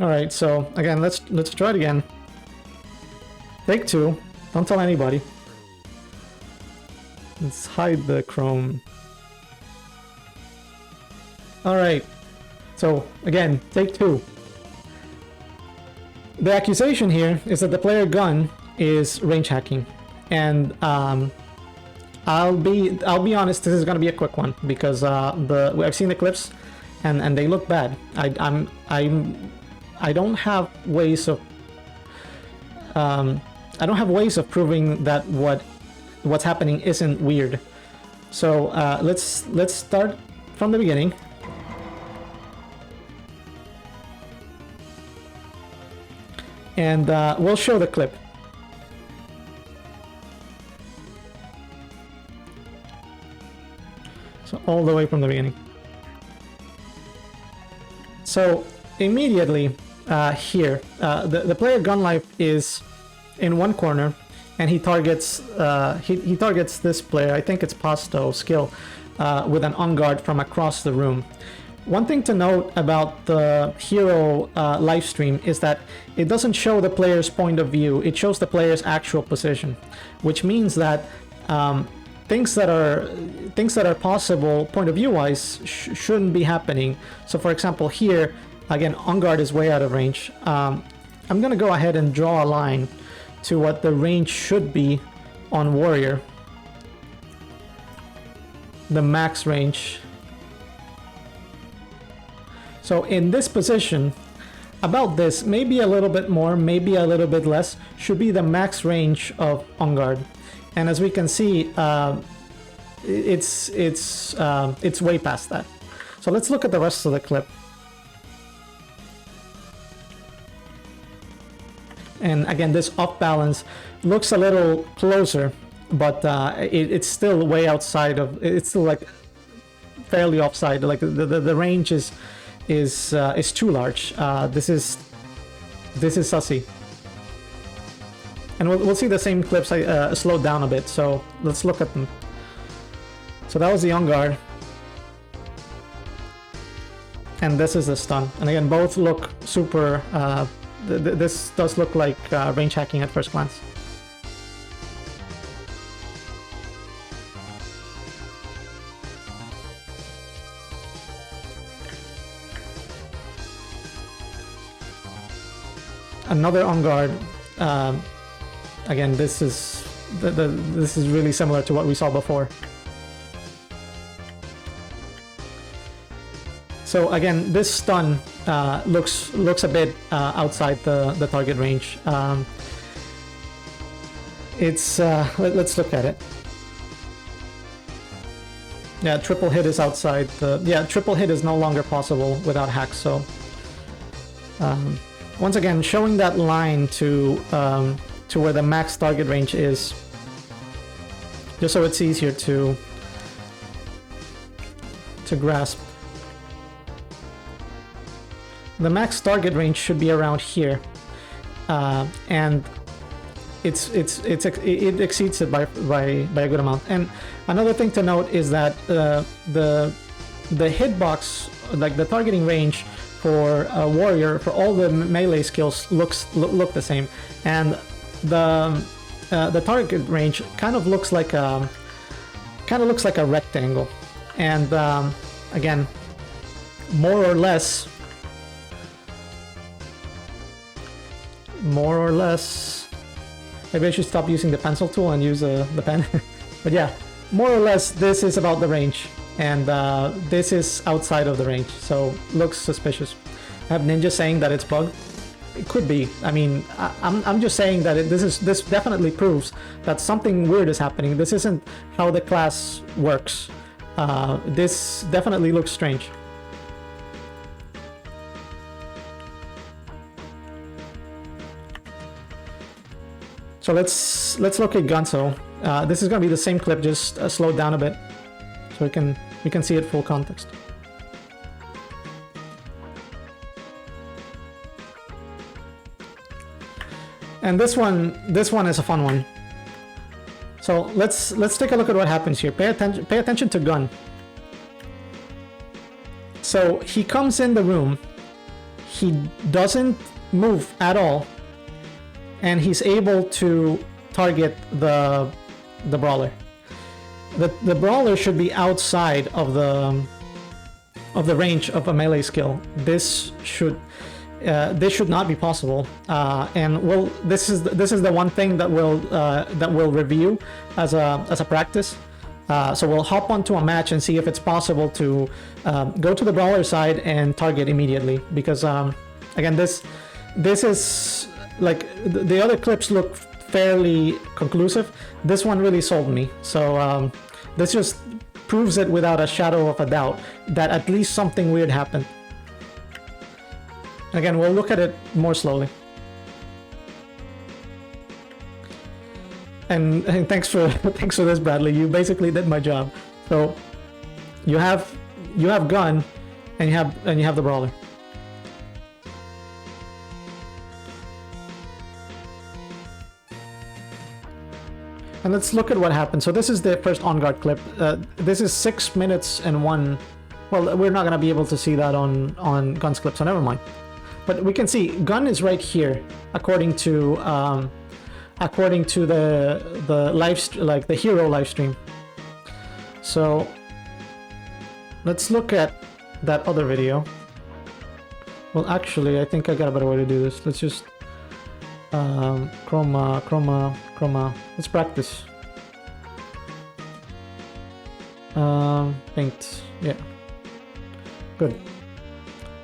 All right, so again, let's try it again. Take two. Don't tell anybody. Let's hide the chrome. All right. So again, take two. The accusation here is that the player gun is range hacking, and I'll be honest. This is gonna be a quick one because I've seen the clips, and they look bad. I don't have ways of proving that what's happening isn't weird. So let's start from the beginning. And we'll show the clip. So all the way from the beginning. So immediately here, the player gun life is in one corner, and he targets he targets this player. I think it's Pasto skill with an on guard from across the room. One thing to note about the hero live stream is that it doesn't show the player's point of view, it shows the player's actual position, which means that things that are possible point of view wise shouldn't be happening. So for example here, again, on guard is way out of range. I'm gonna go ahead and draw a line to what the range should be on warrior, the max range. So in this position, about this, maybe a little bit more, maybe a little bit less, should be the max range of on guard. And as we can see, it's way past that. So let's look at the rest of the clip. And again, this off balance looks a little closer, but it's still way outside of. It's still like fairly offside. Like the range is too large. This is sussy. And we'll see the same clips slowed down a bit. So let's look at them. So that was the on guard, and this is the stun. And again, both look super. This does look like range hacking at first glance. Another on guard. Again, this is this is really similar to what we saw before. So again, this stun looks a bit outside the target range. Let's look at it. Yeah, triple hit is outside the. Yeah, triple hit is no longer possible without hacks. So once again, showing that line to where the max target range is, just so it's easier to grasp. The max target range should be around here, and it exceeds it by a good amount. And another thing to note is that the hitbox, like the targeting range for a warrior for all the melee skills look the same, and the target range kind of looks like a rectangle. And again, more or less, maybe I should stop using the pencil tool and use the pen. But yeah, more or less this is about the range, and this is outside of the range, so looks suspicious. I have Ninja saying that it's bugged. It could be. I mean, I'm just saying that this definitely proves that something weird is happening. This isn't how the class works. This definitely looks strange. So let's look at Gunso. This is gonna be the same clip, just slowed down a bit, so we can see it full context. And this one is a fun one. So let's take a look at what happens here. Pay attention to Gun. So he comes in the room. he doesn't move at all, and he's able to target the brawler. The brawler should be outside of the range of a melee skill. This should not be possible. And this is the one thing that we'll review as a practice. So we'll hop onto a match and see if it's possible to go to the brawler side and target immediately. Because again, this is like the other clips look fairly conclusive. This one really sold me. So this just proves it without a shadow of a doubt that at least something weird happened. Again, we'll look at it more slowly. And thanks for this, Bradley. You basically did my job. So you have gun, and you have the brawler. And let's look at what happened. So this is the first on guard clip. This is 6 minutes and 1. Well, we're not gonna be able to see that on Gun's clip, so never mind. But we can see Gun is right here, according to the hero live stream. So let's look at that other video. Well, actually, I think I got a better way to do this. Let's just chroma. Let's practice. Paint. Yeah. Good.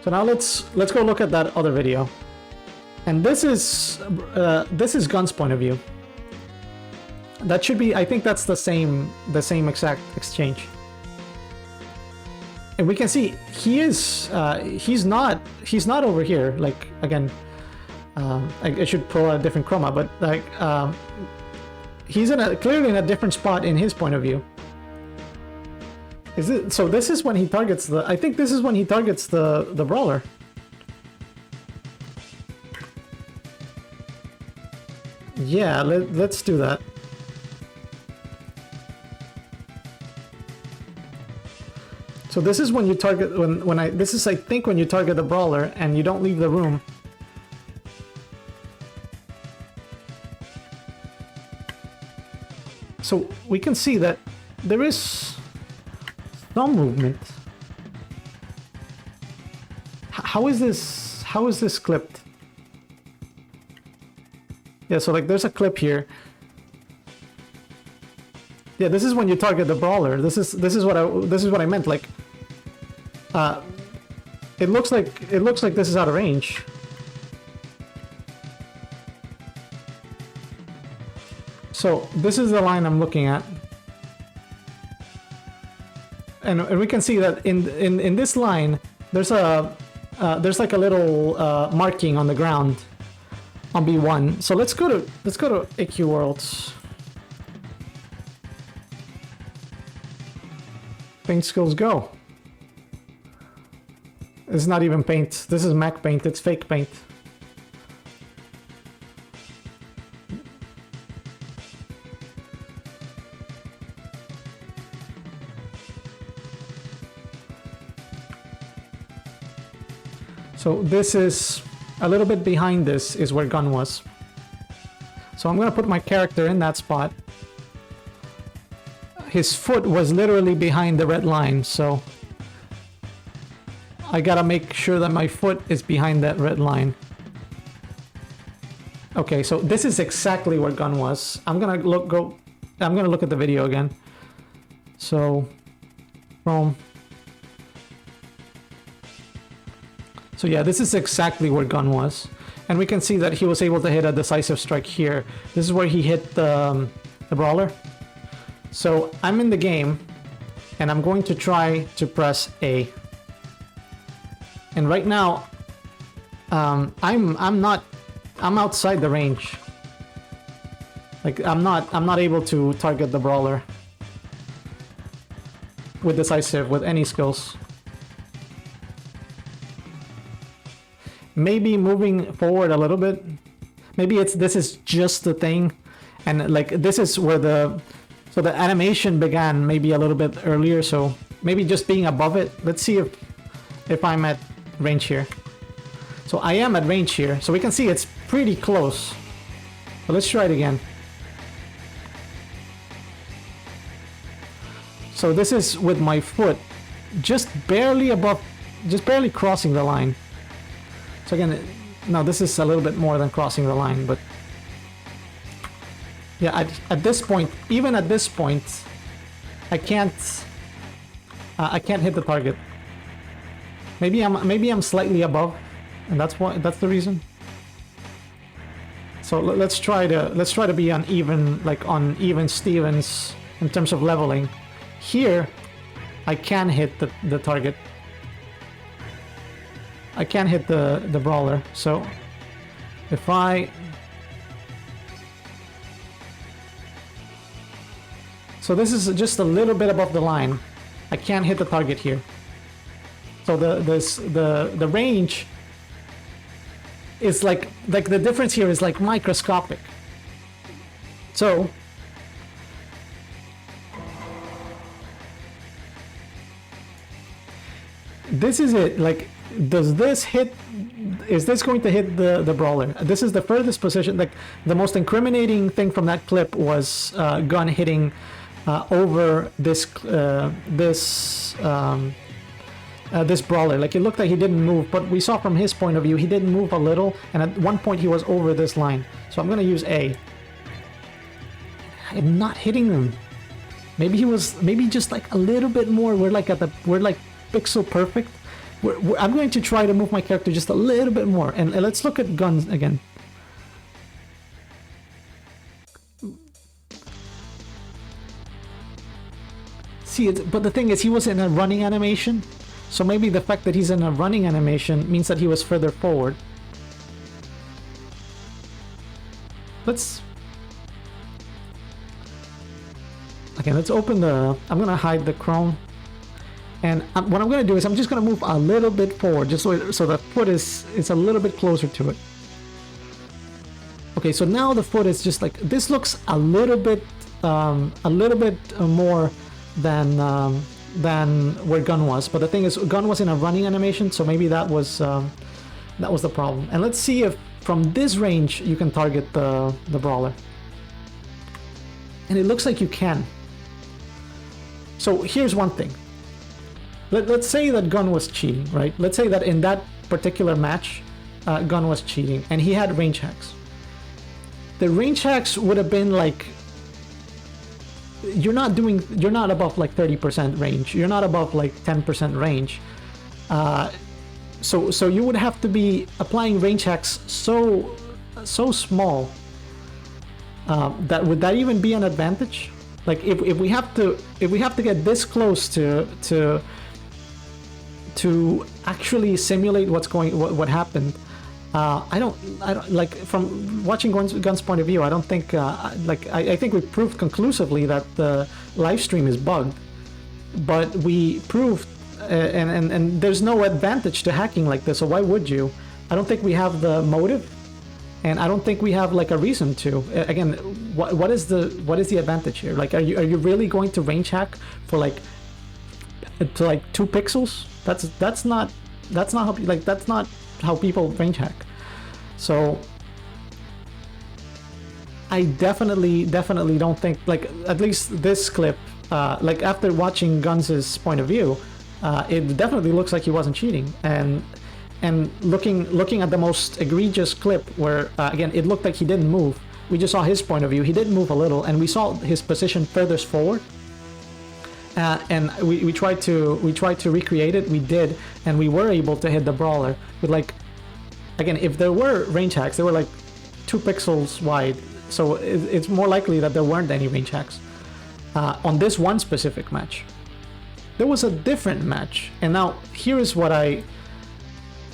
So now let's go look at that other video. And this is Gun's point of view. That should be, I think that's the same exact exchange. And we can see he's not over here. Like, again, I should pull a different chroma, but like he's clearly in a different spot in his point of view. So this is when he targets I think this is when he targets the brawler. Yeah, let's do that. So this is when you target this is I think when you target the brawler and you don't leave the room. So we can see that there is some movement. How is this clipped? Yeah, so like there's a clip here. Yeah, this is when you target the brawler. This is what I meant. Like, it looks like this is out of range. So this is the line I'm looking at, and we can see that in this line there's like a little marking on the ground on p.1. So let's go to AQ Worlds. Paint skills go. It's not even paint. This is Mac paint. It's fake paint. So this is a little bit behind. This is where Gun was. So I'm gonna put my character in that spot. His foot was literally behind the red line, so I gotta make sure that my foot is behind that red line. Okay, so this is exactly where Gun was. I'm gonna look at the video again. So, Chrome. So yeah, this is exactly where Gun was. And we can see that he was able to hit a decisive strike here. This is where he hit the brawler. So I'm in the game, and I'm going to try to press A. And right now, I'm outside the range. Like I'm not able to target the brawler with decisive, with any skills. Maybe moving forward a little bit. Maybe this is just the thing, and like this is where the animation began maybe a little bit earlier. So maybe just being above it. Let's see if I'm at range here. So I am at range here. So we can see it's pretty close. But let's try it again. So this is with my foot just barely above, just barely crossing the line. So again, now this is a little bit more than crossing the line, but yeah, at this point, even at this point, I can't hit the target. Maybe I'm slightly above, and that's the reason. So let's try to be on even Stevens in terms of leveling. Here, I can hit the target. I can hit the brawler. So if so this is just a little bit above the line. I can't hit the target here. So the range is like the difference here is like microscopic. So this is it. Like, does this hit? Is this going to hit the brawler? This is the furthest position. Like, the most incriminating thing from that clip was Gun hitting over this brawler. Like, it looked like he didn't move, but we saw from his point of view he didn't move a little, and at one point he was over this line. So I'm gonna use A. I'm not hitting him. Maybe just like a little bit more. We're like pixel perfect. I'm going to try to move my character just a little bit more, and let's look at guns again. See, but the thing is, he was in a running animation, so maybe the fact that he's in a running animation means that he was further forward. Let's open the. I'm gonna hide the Chrome. And what I'm going to do is I'm just going to move a little bit forward, just so the foot is a little bit closer to it. Okay, so now the foot is just like, this looks a little bit more than where Gun was. But the thing is, Gun was in a running animation, so maybe that was the problem. And let's see if from this range you can target the brawler. And it looks like you can. So here's one thing. Let's say that Gun was cheating, right? Let's say that in that particular match, Gun was cheating, and he had range hacks. The range hacks would have been like, you're not above like 30% range. You're not above like 10% range. So you would have to be applying range hacks so small that would that even be an advantage? Like if we have to get this close to actually simulate what happened, I don't like, from watching Gun's point of view, I don't think I think we proved conclusively that the live stream is bugged, but we proved and there's no advantage to hacking like this, so why would you? I don't think we have the motive, and I don't think we have like a reason to. Again, what is the advantage here? Like, are you really going to range hack for like 2 pixels? That's not how people range hack. So I definitely don't think, like, at least this clip, like after watching Guns' point of view, it definitely looks like he wasn't cheating. And looking at the most egregious clip where again it looked like he didn't move. We just saw his point of view. He did move a little, and we saw his position furthest forward. And we tried to recreate it. We did, and we were able to hit the brawler with, like, again, if there were range hacks, they were like 2 pixels wide. So it's more likely that there weren't any range hacks on this one specific match. There was a different match, and now here is what I